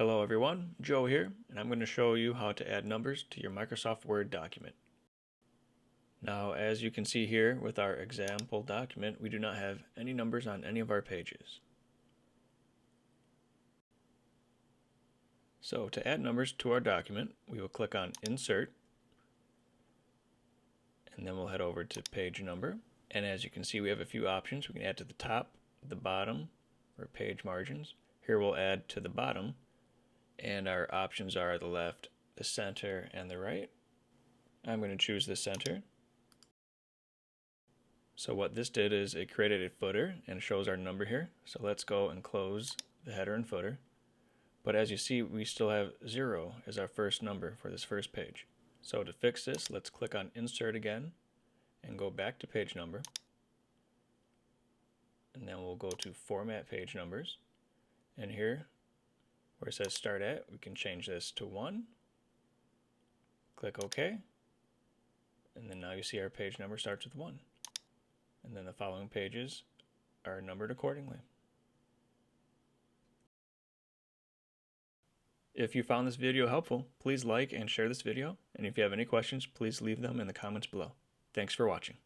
Hello everyone, Joe here, and I'm going to show you how to add numbers to your Microsoft Word document. Now, as you can see here with our example document, we do not have any numbers on any of our pages. So to add numbers to our document, we will click on Insert, and then we'll head over to Page Number. And as you can see, we have a few options. We can add to the top, the bottom, or page margins. Here we'll add to the bottom, and our options are the left, the center, and the right. I'm going to choose the center. So what this did is it created a footer and shows our number here. So let's go and close the header and footer. But as you see, we still have 0 as our first number for this first page. So to fix this, let's click on Insert again and go back to Page Number. And then we'll go to Format Page Numbers. And here, where it says Start At, we can change this to 1. Click OK. And then now you see our page number starts with 1. And then the following pages are numbered accordingly. If you found this video helpful, please like and share this video. And if you have any questions, please leave them in the comments below. Thanks for watching.